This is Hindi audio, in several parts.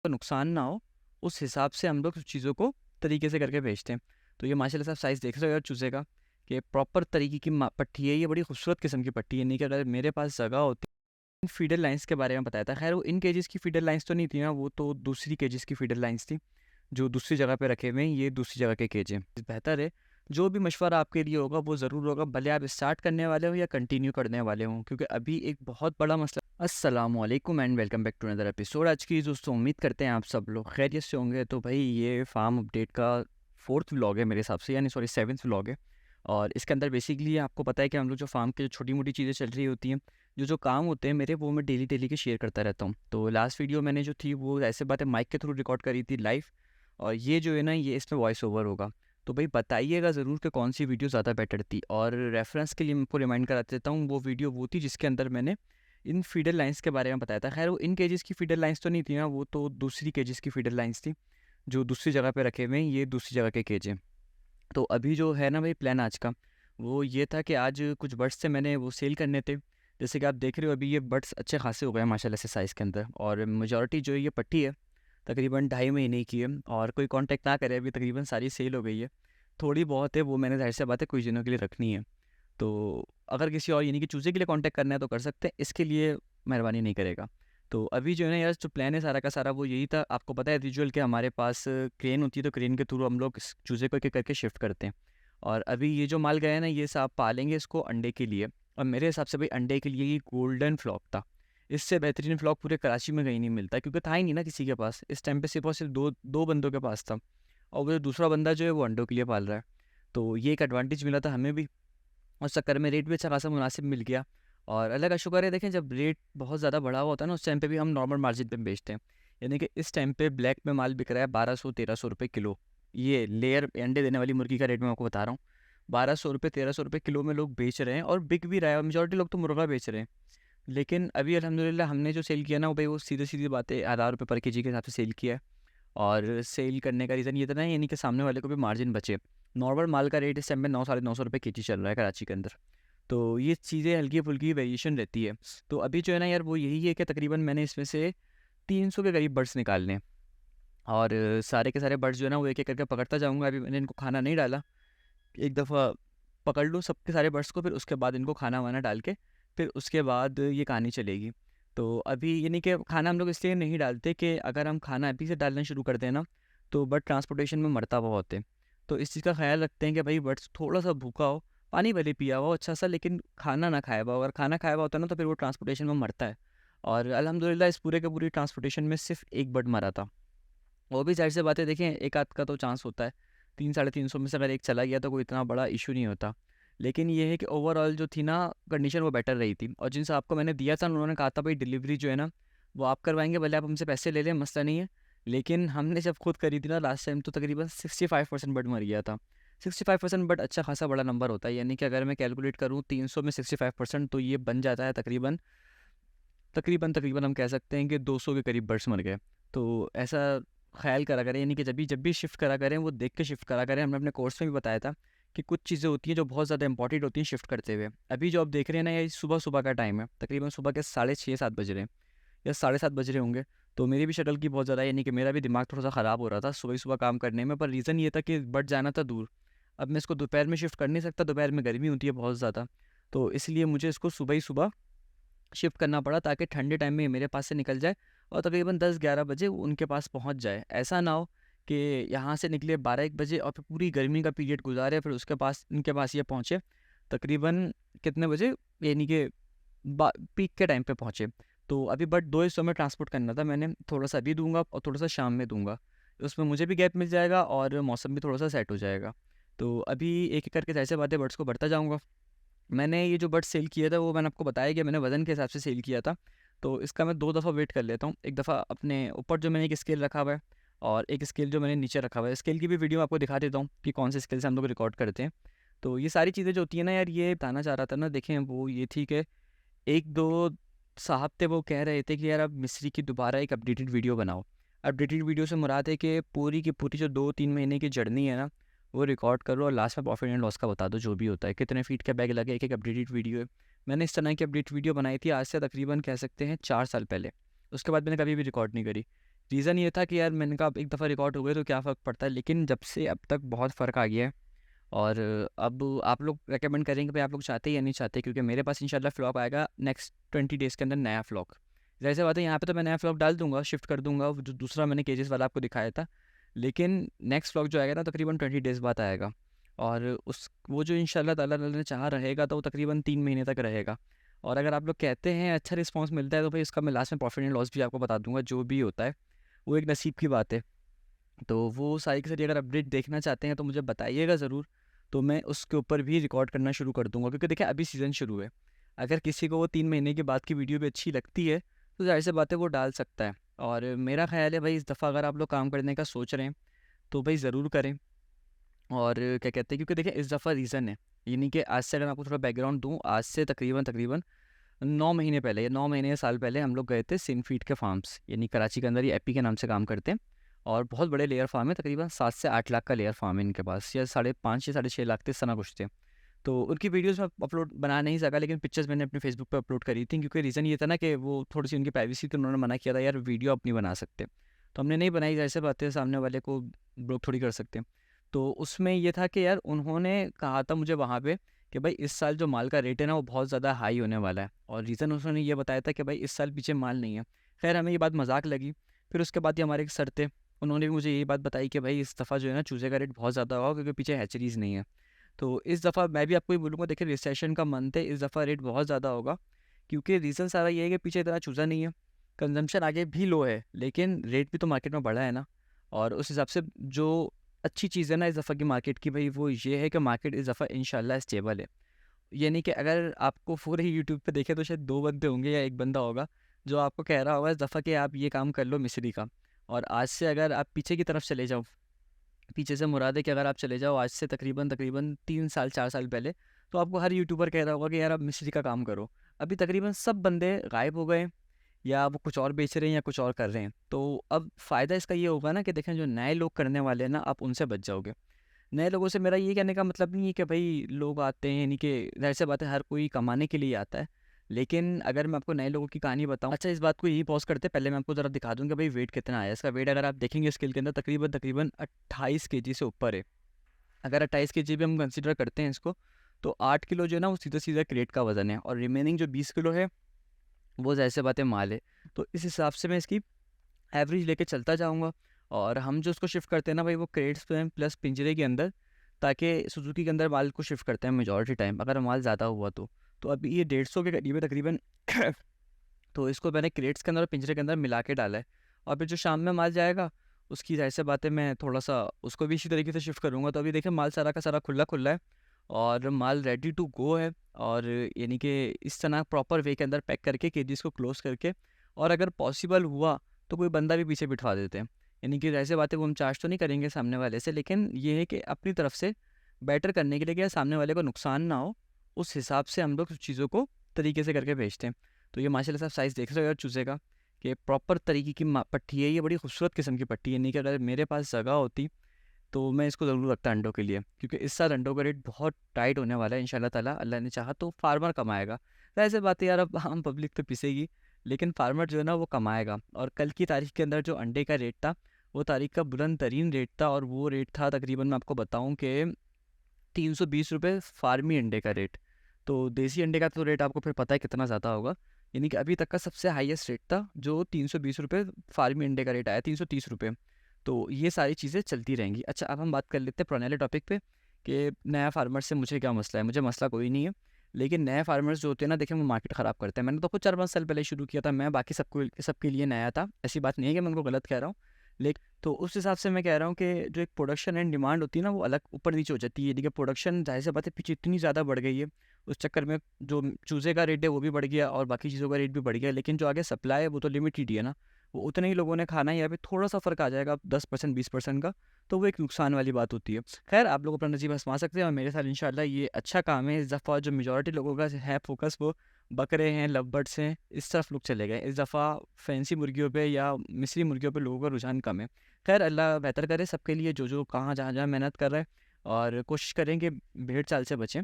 उसका नुकसान ना हो, उस हिसाब से हम लोग चीज़ों को तरीके से करके बेचते हैं। तो ये माशाल्लाह से आप साइज़ देख रहे हो यार चूज़े का, कि प्रॉपर तरीके की पट्टी है, ये बड़ी खूबसूरत किस्म की पट्टी है। नहीं कि अगर मेरे पास जगह होती, इन फीडर लाइन्स के बारे में बताया था। खैर वो इन केजेस की फीडर लाइन्स तो नहीं थी ना, वो तो दूसरी केजेस की फीडर लाइन्स थी जो दूसरी जगह पे रखे हुए हैं। ये दूसरी जगह के केज हैं। बेहतर है, जो भी मशवरा आपके लिए होगा वो ज़रूर होगा, भले आप स्टार्ट करने वाले हो या कंटिन्यू करने वाले हों, क्योंकि अभी एक बहुत बड़ा मसला। अस्सलामुअलैकुम and welcome back to another episode. आज की दोस्तों उम्मीद करते हैं आप सब लोग खैरियत से होंगे। तो भाई ये फार्म अपडेट का 4th व्लॉग है मेरे हिसाब से, यानी सॉरी 7th व्लॉग है। और इसके अंदर बेसिकली आपको पता है कि हम लोग जो फार्म की जो छोटी मोटी चीज़ें चल रही होती हैं, जो काम होते हैं मेरे, वो मैं डेली के शेयर करता रहता हूँ। तो लास्ट वीडियो मैंने जो थी वो ऐसे बात है माइक के थ्रू रिकॉर्ड करी थी लाइव, और ये जो है ना ये इसमें वॉइस ओवर होगा। तो भाई बताइएगा ज़रूर कि कौन सी वीडियो ज़्यादा बेटर थी। और रेफरेंस के लिए मैं आपको रिमाइंड करा देता हूँ, वो वीडियो वो थी जिसके अंदर मैंने इन फीडर लाइंस के बारे में बताया था। खैर वो इन केजेस की फीडर लाइंस तो नहीं थी ना, वो तो दूसरी केजेस की फीडर लाइंस थी जो दूसरी जगह पे रखे हुए हैं। ये दूसरी जगह के केज हैं। तो अभी जो है ना भाई प्लान आज का वो ये था कि आज कुछ बर्ड्स थे मैंने वो सेल करने थे। जैसे कि आप देख रहे हो अभी ये बर्ड्स अच्छे खासे हो गए हैं माशाल्लाह से साइज़ के अंदर। और मेजॉरिटी जो ये पट्टी है तकरीबन 2.5 महीने की है, और कोई कांटेक्ट ना करे अभी तकरीबन सारी सेल हो गई है। थोड़ी बहुत है वो मैंने ज़ाहिर सी बात है कुछ दिनों के लिए रखनी है। तो अगर किसी और यानी कि चूज़े के लिए कांटेक्ट करना है तो कर सकते हैं, इसके लिए मेहरबानी नहीं करेगा। तो अभी जो है ना यार जो प्लान है सारा का सारा वो यही था। आपको पता है विजुअल के हमारे पास क्रेन होती है, तो क्रेन के थ्रू हम लोग इस चूज़े को एक एक करके शिफ्ट करते हैं। और अभी ये जो माल गया है ना ये सब पालेंगे इसको अंडे के लिए। और मेरे हिसाब से भाई अंडे के लिए ये गोल्डन फ्लॉक था। इससे बेहतरीन फ्लॉक पूरे कराची में कहीं नहीं मिलता, क्योंकि था ही नहीं ना किसी के पास। इस टाइम पे सिर्फ और सिर्फ दो दो बंदों के पास था, और वो जो दूसरा बंदा जो है वो अंडों के लिए पाल रहा है। तो ये एक एडवांटेज मिला था हमें भी। उस चक्कर में रेट भी अच्छा खासा मुनासिब मिल गया। और अल्लाह का शुक्र है, देखें जब रेट बहुत ज़्यादा बढ़ा हुआ होता है ना उस टाइम पे भी हम नॉर्मल मार्जिन पे बेचते हैं। यानी कि इस टाइम पे ब्लैक में माल बिक रहा है 1200-1300 रुपये किलो। ये लेयर अंडे देने वाली मुर्गी का रेट मैं आपको बता रहा हूँ। 1200 रुपये 1300 रुपये किलो में लोग बेच रहे हैं, और बिक भी रहा है। मेजोरिटी लोग तो मुर्गा बेच रहे हैं। लेकिन अभी अल्हम्दुलिल्लाह हमने जो सेल किया ना वो भाई वो सीधी सीधी बात है 1000 रुपये पर केजी के हिसाब से सेल किया है। और सेल करने का रीज़न ये था ना, यानी कि सामने वाले को भी मार्जिन बचे। नॉर्मल माल का रेट इस टाइम में 900-950 रुपये केजी चल रहा है कराची के अंदर। तो ये चीज़ें हल्की फुल्की वेरिएशन रहती है। तो अभी जो है ना यार वो यही है कि तकरीबन मैंने इसमें से 300 के करीब बर्ड्स निकालने हैं। और सारे के सारे बर्ड्स जो है ना वो एक एक करके पकड़ता जाऊँगा। अभी मैंने इनको खाना नहीं डाला, एक दफ़ा पकड़ लूँ सबके सारे बर्ड्स को, फिर उसके बाद इनको खाना वाना डाल के फिर उसके बाद ये कहानी चलेगी। तो अभी यानी कि खाना हम लोग इसलिए नहीं डालते कि अगर हम खाना अभी से डालना शुरू कर दें ना तो बर्ड ट्रांसपोर्टेशन में मरता बहुत है। तो इस चीज़ का ख्याल रखते हैं कि भाई बर्ड्स थोड़ा सा भूखा हो, पानी भले पिया हुआ हो अच्छा सा, लेकिन खाना ना खाया हुआ। अगर खाना खाया हुआ होता है ना तो फिर वो ट्रांसपोर्टेशन में मरता है। और अल्हम्दुलिल्लाह इस पूरे के पूरी ट्रांसपोर्टेशन में सिर्फ एक बर्ड मरा था। वो भी ज़ाहिर सी बात है, देखें एक आध का तो चांस होता है। 300-350 में से अगर एक चला गया तो कोई इतना बड़ा इशू नहीं होता। लेकिन ये है कि ओवरऑल जो थी ना कंडीशन वो बेटर रही थी। और जिन साहब को मैंने दिया था उन्होंने कहा था भाई डिलीवरी जो है ना वो आप करवाएंगे, भले आप हमसे पैसे ले लें, मसला नहीं है। लेकिन हमने जब खुद करी थी ना लास्ट टाइम तो तकरीबन 65% बर्ड मर गया था। 65% बट अच्छा खासा बड़ा नंबर होता है। यानी कि अगर मैं कैलकुलेट करूँ 300 में 65% तो ये बन जाता है तकरीबन तकरीबन तकरीबन हम कह सकते हैं कि 200 के करीब बर्ड्स मर गए। तो ऐसा ख्याल करा करें, यानी कि जब भी शिफ्ट करा करें वो देख के शिफ्ट करा करें। हमने अपने कोर्स में भी बताया था कि कुछ चीज़ें होती हैं जो बहुत ज़्यादा इंपॉर्टेंट होती हैं शिफ्ट करते हुए। अभी जो आप देख रहे हैं ना ये सुबह सुबह का टाइम है, तकरीबन सुबह के 6:30-7 बज रहे हैं या 7:30 बज रहे होंगे। तो मेरी भी शक्ल की बहुत ज़्यादा, यानी कि मेरा भी दिमाग थोड़ा सा ख़राब हो रहा था सुबह सुबह काम करने में। पर रीज़न ये था कि बट जाना था दूर। अब मैं इसको दोपहर में शिफ्ट कर नहीं सकता, दोपहर में गर्मी होती है बहुत ज़्यादा। तो इसलिए मुझे इसको सुबह ही सुबह शिफ्ट करना पड़ा ताकि ठंडे टाइम में ये मेरे पास से निकल जाए और तकरीबन 10-11 बजे वो उनके पास पहुंच जाए। ऐसा ना हो कि यहाँ से निकले 12-1 बजे और फिर पूरी गर्मी का पीरियड गुजारे, फिर उसके पास इनके पास ये पहुँचे तकरीबन कितने बजे, यानी कि पीक के टाइम पे पहुँचे। तो अभी बट दो हिस्सों में ट्रांसपोर्ट करना था मैंने, थोड़ा सा अभी दूंगा और थोड़ा सा शाम में दूंगा। उसमें मुझे भी गैप मिल जाएगा और मौसम भी थोड़ा सा सेट हो जाएगा। तो अभी एक एक करके जैसे बातें बर्ड्स को बढ़ता जाऊँगा। मैंने ये जो बड्स सेल किया था वो मैंने आपको बताया कि मैंने वज़न के हिसाब से सेल किया था। तो इसका मैं 2 दफ़ा वेट कर लेता हूँ। एक दफ़ा अपने ऊपर जो मैंने एक स्केल रखा हुआ है और एक स्केल जो मैंने नीचे रखा हुआ है। स्केल की भी वीडियो आपको दिखा देता हूँ कि कौन से स्केल से हम लोग रिकॉर्ड करते हैं। तो ये सारी चीज़ें जो होती हैं ना यार, ये बताना चाह रहा था ना, देखें वो ये थी कि 1-2 साहब थे वो कह रहे थे कि यार अब मिस्री की दोबारा एक अपडेटेड वीडियो बनाओ। अपडेटेड वीडियो से मुराद है कि पूरी की पूरी जो 2-3 महीने की जर्नी है ना वो रिकॉर्ड करो और लास्ट में प्रॉफिट एंड लॉस का बता दो जो भी होता है, कितने फीट का बैग लगे, एक अपडेटेड वीडियो है। मैंने इस तरह की अपडेट वीडियो बनाई थी आज से तकरीबन कह सकते हैं 4 साल पहले। उसके बाद मैंने कभी भी रिकॉर्ड नहीं करी, रीज़न ये था कि यार मैंने कहा अब एक दफ़ा रिकॉर्ड हो गए तो क्या फ़र्क पड़ता है, लेकिन जब से अब तक बहुत फ़र्क आ गया है। और अब आप लोग रेकमेंड करेंगे भाई आप लोग चाहते हैं या नहीं चाहते, क्योंकि मेरे पास इंशाल्लाह व्लॉग आएगा नेक्स्ट 20 डेज़ के अंदर, नया व्लॉग। ज़ाहिर सी बात है यहाँ पे तो मैं नया व्लॉग डाल दूंगा, शिफ्ट कर दूंगा वो जो दूसरा मैंने केजेस वाला आपको दिखाया था, लेकिन नेक्स्ट व्लॉग जो आएगा ना तकरीबन 20 डेज़ बाद आएगा। और उस वो जो इंशाल्लाह ताला ने चाह रहेगा तो वो तकरीबन 3 महीने तक रहेगा। और अगर आप लोग कहते हैं अच्छा रिस्पॉन्स मिलता है तो भाई उसका मैं लास्ट में प्रॉफिट एंड लॉस भी आपको बता दूंगा, जो भी होता है वो एक नसीब की बात है। तो वो सारी की सारी अगर अपडेट देखना चाहते हैं तो मुझे बताइएगा ज़रूर, तो मैं उसके ऊपर भी रिकॉर्ड करना शुरू कर दूंगा, क्योंकि देखिए अभी सीज़न शुरू है। अगर किसी को वो 3 महीने के बाद की वीडियो भी अच्छी लगती है तो जाहिर सी बात है वो डाल सकता है। और मेरा ख्याल है भाई इस दफ़ा अगर आप लोग काम करने का सोच रहे हैं तो भाई ज़रूर करें। और क्या कहते हैं, क्योंकि देखिए इस दफ़ा रीज़न है, यानी कि आज से अगर मैं आपको थोड़ा बैकग्राउंड दूँ, आज से तकरीबन तकरीबन 9 महीने पहले या 9 महीने या साल पहले हम लोग गए थे सिनफीड के फार्म्स, यानी कराची के अंदर ये एपी के नाम से काम करते हैं। और बहुत बड़े लेयर फार्म है, तकरीबन 7 से 8 लाख का लेयर फार्म है इनके पास, या 5.5 या 6.5 लाख थे, इस तरह कुछ थे। तो उनकी वीडियोस में अपलोड बना नहीं सका, लेकिन पिक्चर्स मैंने अपने फेसबुक पे अपलोड करी थी, क्योंकि रीज़न ये था ना कि वो थोड़ी सी उनकी प्राइवेसी थी, उन्होंने मना किया था यार वीडियो आप नहीं बना सकते। तो हमने नहीं बनाई, जैसे बातें सामने वाले को ब्लॉक थोड़ी कर सकते हैं। तो उसमें ये था कि यार उन्होंने कहा था मुझे वहाँ पे कि भाई इस साल जो माल का रेट है ना वो बहुत ज़्यादा हाई होने वाला है, और रीज़न उन्होंने ये बताया था कि भाई इस साल पीछे माल नहीं है। खैर हमें ये बात मजाक लगी। फिर उसके बाद ये हमारे एक सर थे, उन्होंने भी मुझे यही बात बताई कि भाई इस दफ़ा जो है ना चूज़े का रेट बहुत ज़्यादा होगा, क्योंकि पीछे हैचरीज़ नहीं है। तो इस दफ़ा मैं भी आपको ये बोलूँगा, देखिए रिसेशन का मंथ है, इस दफ़ा रेट बहुत ज़्यादा होगा, क्योंकि रीज़न सारा ये है कि पीछे इतना चूज़ा नहीं है, कंजम्पशन आगे भी लो है, लेकिन रेट भी तो मार्केट में बढ़ा है ना। और उस हिसाब से जो अच्छी चीज़ है ना इस दफ़ा की मार्केट की, भाई वो ये है कि मार्केट इस दफ़ा इंशाल्लाह स्टेबल है। यानी कि अगर आपको पूरे यूट्यूब पे देखें तो शायद 2 बंदे होंगे या एक बंदा होगा जो आपको कह रहा होगा इस दफ़ा कि आप ये काम कर लो मिस्री का। और आज से अगर आप पीछे की तरफ चले जाओ, पीछे से मुराद है कि अगर आप चले जाओ आज से तकरीबन तकरीबन 3 साल 4 साल पहले, तो आपको हर यूट्यूबर कह रहा होगा कि यार आप मिस्री का काम करो। अभी तकरीबन सब बंदे गायब हो गए, या वो कुछ और बेच रहे हैं या कुछ और कर रहे हैं। तो अब फ़ायदा इसका ये होगा ना कि देखें जो नए लोग करने वाले हैं ना, आप उनसे बच जाओगे। नए लोगों से मेरा ये कहने का मतलब नहीं है कि भाई लोग आते हैं, यानी कि ज़ाहिर सी बात है हर कोई कमाने के लिए आता है। लेकिन अगर मैं आपको नए लोगों की कहानी बताऊं, अच्छा इस बात को यही पॉज करते पहले मैं आपको ज़रा दिखा दूं कि भाई वेट कितना आया इसका। वेट अगर आप देखेंगे स्केल के अंदर तकरीबन तकरीबन 28 kg से ऊपर है। अगर 28 kg भी हम कंसिडर करते हैं इसको, तो 8 किलो जो है ना वो सीधा सीधा क्रेट का वज़न है, और रिमेनिंग जो 20 किलो है वो ज़ाहिर सी बात है माल है। तो इस हिसाब से मैं इसकी एवरेज लेके चलता जाऊँगा। और हम जो उसको शिफ्ट करते हैं ना भाई वो क्रेट्स पे प्लस पिंजरे के अंदर, ताकि सुजुकी के अंदर माल को शिफ्ट करते हैं मेजॉरिटी टाइम अगर माल ज़्यादा हुआ तो अभी ये 150 के करीब है तकरीबन। तो इसको मैंने क्रेट्स के अंदर और पिंजरे के अंदर मिला के डाला है। और फिर जो शाम में माल जाएगा उसकी जाहिर सी बात है मैं थोड़ा सा उसको भी इसी तरीके से शिफ्ट करूँगा। तो अभी देखिए माल सारा का सारा खुला खुला है, और माल रेडी टू गो है। और यानी कि इस तरह प्रॉपर वे के अंदर पैक करके केजीज़ को क्लोज करके, और अगर पॉसिबल हुआ तो कोई बंदा भी पीछे बिठवा देते हैं। यानी कि ऐसे बातें वो हम चार्ज तो नहीं करेंगे सामने वाले से, लेकिन ये है कि अपनी तरफ से बेटर करने के लिए कि सामने वाले को नुकसान ना हो, उस हिसाब से हम लोग चीज़ों को तरीके से करके भेजते हैं। तो ये माशाल्लाह साहब साइज़ देख रहे हो यार चूज़े का, कि प्रॉपर तरीके की पट्टी है, ये बड़ी खूबसूरत किस्म की पट्टी है। नहीं कि अगर मेरे पास जगह होती तो मैं इसको ज़रूर रखता अंडों के लिए, क्योंकि इस साल अंडों का रेट बहुत टाइट होने वाला है इंशाल्लाह ताला। अल्लाह ने चाहा तो फार्मर कमाएगा। तो ऐसे बात है यार, अब हम पब्लिक तो पिसेगी, लेकिन फार्मर जो है ना वो कमाएगा। और कल की तारीख के अंदर जो अंडे का रेट था वो तारीख का बुलंद तरीन रेट था, और वो रेट था तकरीबन मैं आपको बताऊं कि 320 रुपये फार्मी अंडे का रेट। तो देसी अंडे का तो रेट आपको फिर पता है कितना ज़्यादा होगा। यानी कि अभी तक का सबसे हाईएस्ट रेट था जो 320 रुपये फार्मी अंडे का रेट आया, 330 रुपये। तो ये सारी चीज़ें चलती रहेंगी। अच्छा अब हम बात कर लेते हैं पुराने टॉपिक पे, कि नया फार्मर से मुझे क्या मसला है। मुझे मसला कोई नहीं है, लेकिन नए फार्मर्स जो होते हैं ना देखें वो मार्केट ख़राब करते हैं। मैंने तो खुद 4 5 साल पहले शुरू किया था, मैं बाकी सबके लिए नया था, ऐसी बात नहीं है कि मैं उनको गलत कह रहा हूँ। लेकिन तो उस हिसाब से मैं कह रहा हूँ कि जो एक प्रोडक्शन एंड डिमांड होती है ना वो अलग ऊपर नीचे हो जाती है। यानी कि प्रोडक्शन जाहिर सी बात है पीछे इतनी ज़्यादा बढ़ गई है, उस चक्कर में जो चूज़े का रेट है वो भी बढ़ गया और बाकी चीज़ों का रेट भी बढ़ गया, लेकिन जो आगे सप्लाई है वो तो लिमिटेड ही है ना। वो उतने ही लोगों ने खाना है, यहाँ पे थोड़ा सा फ़र्क आ जाएगा 10% 20% का, तो वो एक नुकसान वाली बात होती है। खैर आप लोग अपना नसीब आजमा सकते हैं, और मेरे साथ इंशाल्लाह ये अच्छा काम है। इस दफ़ा जो मेजॉरिटी लोगों का है फोकस वो बकरे हैं, लव बर्ड्स हैं, इस तरफ लोग चले गए। इस दफ़ा फैंसी मुर्गियों पे या मिस्री मुर्गियों पे लोगों का रुझान कम है। खैर अल्लाह बेहतर करे सबके लिए, जो कहाँ जहाँ जहाँ मेहनत कर रहे हैं, और कोशिश करें कि भेड़ चाल से बचें।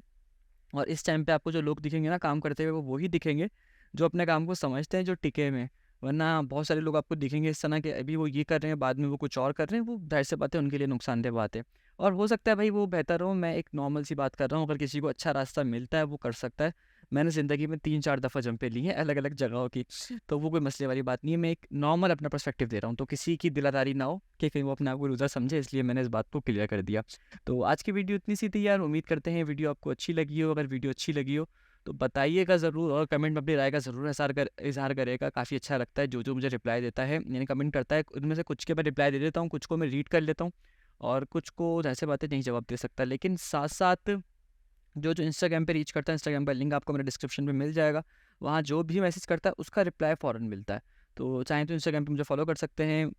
और इस टाइम पे आपको जो लोग दिखेंगे ना काम करते हुए वो वही दिखेंगे जो अपने काम को समझते हैं, जो टिके हुए हैं। वरना बहुत सारे लोग आपको दिखेंगे इस तरह के, अभी वो ये कर रहे हैं, बाद में वो कुछ और कर रहे हैं, वो ज़ाहिर-सी बात है उनके लिए नुकसानदेह बात है। और हो सकता है भाई वो बेहतर हो, मैं एक नॉर्मल सी बात कर रहा हूँ, अगर किसी को अच्छा रास्ता मिलता है वो कर सकता है। मैंने ज़िंदगी में 3-4 दफ़ा जंपें ली हैं अलग-अलग जगहों की, तो वो कोई मसले वाली बात नहीं है। मैं एक नॉर्मल अपना पर्सपेक्टिव दे रहा हूँ, तो किसी की दिलादारी ना हो कि कहीं वो अपने आप को लूज़र समझे, इसलिए मैंने इस बात को क्लियर कर दिया। तो आज की वीडियो इतनी सी थी यार, उम्मीद करते हैं वीडियो आपको अच्छी लगी हो। अगर वीडियो अच्छी लगी हो तो बताइएगा ज़रूर, और कमेंट में अपनी राय का ज़रूर इज़हार करिएगा। काफ़ी अच्छा लगता है जो मुझे रिप्लाई देता है यानी कमेंट करता है, उनमें से कुछ के मैं रिप्लाई दे देता हूँ, कुछ को मैं रीड कर लेता हूँ और कुछ को ज़ाहिर-सी बात है नहीं जवाब दे सकता। लेकिन साथ-साथ जो इंस्टाग्राम पे रीच करता है, इंस्टाग्राम का लिंक आपको मेरे डिस्क्रिप्शन में मिल जाएगा। वहाँ जो भी मैसेज करता है उसका रिप्लाई फ़ौरन मिलता है। तो चाहें तो इंस्टाग्राम पे मुझे फ़ॉलो कर सकते हैं,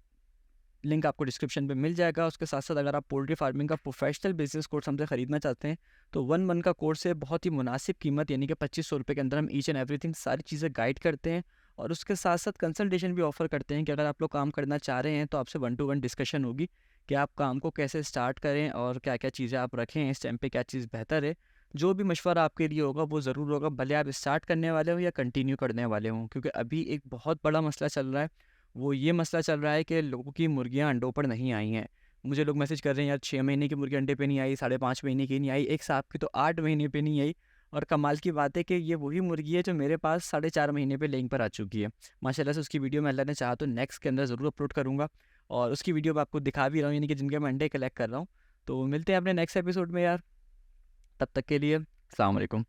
लिंक आपको डिस्क्रिप्शन पे मिल जाएगा। उसके साथ-साथ अगर आप पोल्ट्री फार्मिंग का प्रोफेशनल बिज़नेस कोर्स हमसे खरीदना चाहते हैं, तो 1 मंथ का कोर्स है, बहुत ही मुनासिब कीमत यानी कि ₹2500 के अंदर हम ईच एंड एवरीथिंग सारी चीज़ें गाइड करते हैं और उसके साथ-साथ कंसल्टेशन भी ऑफ़र करते हैं कि अगर आप लोग काम करना चाह रहे हैं, तो आपसे 1 टू 1 डिस्कशन होगी कि आप काम को कैसे स्टार्ट करें और क्या-क्या चीज़ें आप रखें, इस टाइम पे क्या चीज़ बेहतर है। जो भी मशवरा आपके लिए होगा वो ज़रूर होगा, भले आप स्टार्ट करने वाले हो या कंटिन्यू करने वाले हों। क्योंकि अभी एक बहुत बड़ा मसला चल रहा है, वो ये मसला चल रहा है कि लोगों की मुर्गियाँ अंडों पर नहीं आई हैं। मुझे लोग मैसेज कर रहे हैं, यार 6 महीने की मुर्गी अंडे पे नहीं आई, 5.5 महीने की नहीं आई, एक साहब की तो 8 महीने पे नहीं आई। और कमाल की बात है कि ये वही मुर्गी है जो मेरे पास 4.5 महीने पे लेइंग पर आ चुकी है। माशाल्लाह से उसकी वीडियो मैं अल्लाह ने चाहा तो नेक्स्ट के अंदर ज़रूर अपलोड करूँगा और उसकी वीडियो मैं आपको दिखा भी रहा हूँ, यानी कि जिनके मैं अंडे कलेक्ट कर रहा हूँ। तो मिलते हैं अपने नेक्स्ट एपिसोड में यार, तब तक के लिए अस्सलाम वालेकुम।